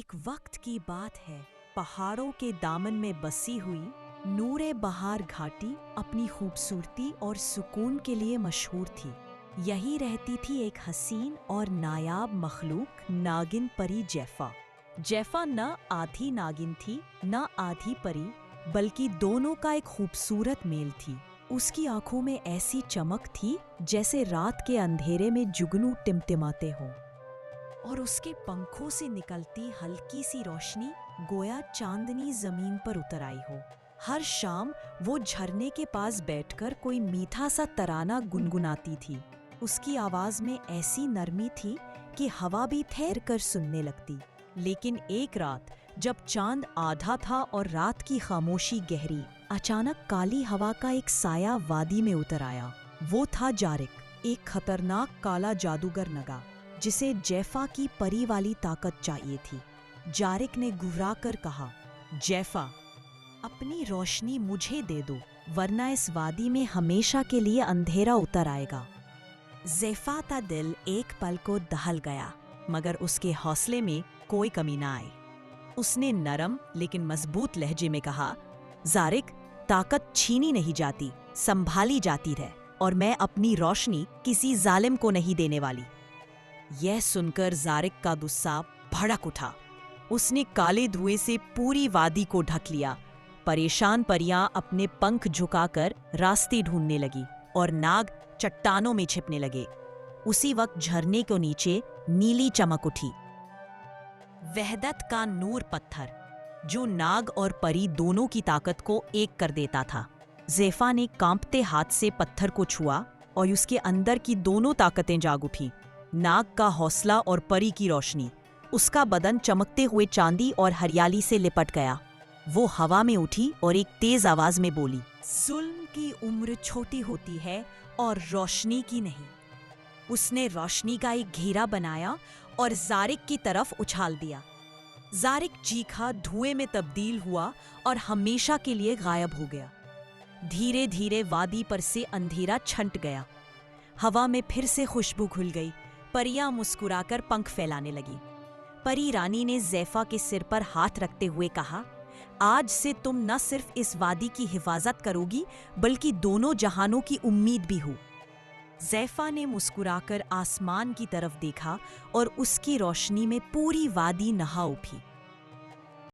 एक वक्त की बात है, पहाड़ों के दामन में बसी हुई नूरे बहार घाटी अपनी खूबसूरती और सुकून के लिए मशहूर थी। यही रहती थी एक हसीन और नायाब मखलूक, नागिन परी जैफा। जैफा न आधी नागिन थी न आधी परी, बल्कि दोनों का एक खूबसूरत मेल थी। उसकी आंखों में ऐसी चमक थी जैसे रात के अंधेरे में जुगनू टिमटिमाते हों, और उसके पंखों से निकलती हल्की सी रोशनी गोया चांदनी जमीन पर उतर आई हो। हर शाम वो झरने के पास बैठकर कोई मीठा सा तराना गुनगुनाती थी। उसकी आवाज में ऐसी नरमी थी कि हवा भी ठहर कर सुनने लगती। लेकिन एक रात जब चांद आधा था और रात की खामोशी गहरी, अचानक काली हवा का एक साया वादी में उतर आया। वो था जारिक, एक खतरनाक काला जादूगर नगा जिसे जैफा की परी वाली ताकत चाहिए थी। जारिक ने घुरा कर कहा, जैफा, अपनी रोशनी मुझे दे दो, वरना इस वादी में हमेशा के लिए अंधेरा उतर आएगा। जैफा का दिल एक पल को दहल गया, मगर उसके हौसले में कोई कमी ना आई। उसने नरम लेकिन मजबूत लहजे में कहा, जारिक, ताकत छीनी नहीं जाती, संभाली जाती है, और मैं अपनी रोशनी किसी जालिम को नहीं देने वाली। यह सुनकर जारिक का गुस्सा भड़क उठा। उसने काले धुएं से पूरी वादी को ढक लिया। परेशान परियां अपने पंख झुकाकर रास्ते ढूंढने लगी और नाग चट्टानों में छिपने लगे। उसी वक्त झरने के नीचे नीली चमक उठी। वहदत का नूर पत्थर, जो नाग और परी दोनों की ताकत को एक कर देता था। जैफा ने कांपते हाथ से पत्थर को छुआ और उसके अंदर की दोनों ताकतें जाग उठी। नाग का हौसला और परी की रोशनी। उसका बदन चमकते हुए चांदी और हरियाली से लिपट गया। वो हवा में उठी और एक तेज आवाज में बोली, जुल्म की उम्र छोटी होती है और रोशनी की नहीं। उसने रोशनी का एक घेरा बनाया और जारिक की तरफ उछाल दिया। जारिक चीखा, धुएं में तब्दील हुआ और हमेशा के लिए गायब हो गया। धीरे धीरे वादी पर से अंधेरा छंट गया। हवा में फिर से खुशबू घुल गई। परियां मुस्कुराकर पंख फैलाने लगी। परी रानी ने जैफा के सिर पर हाथ रखते हुए कहा, आज से तुम न सिर्फ इस वादी की हिफाजत करोगी, बल्कि दोनों जहानों की उम्मीद भी हो। जैफा ने मुस्कुराकर आसमान की तरफ देखा और उसकी रोशनी में पूरी वादी नहा उठी।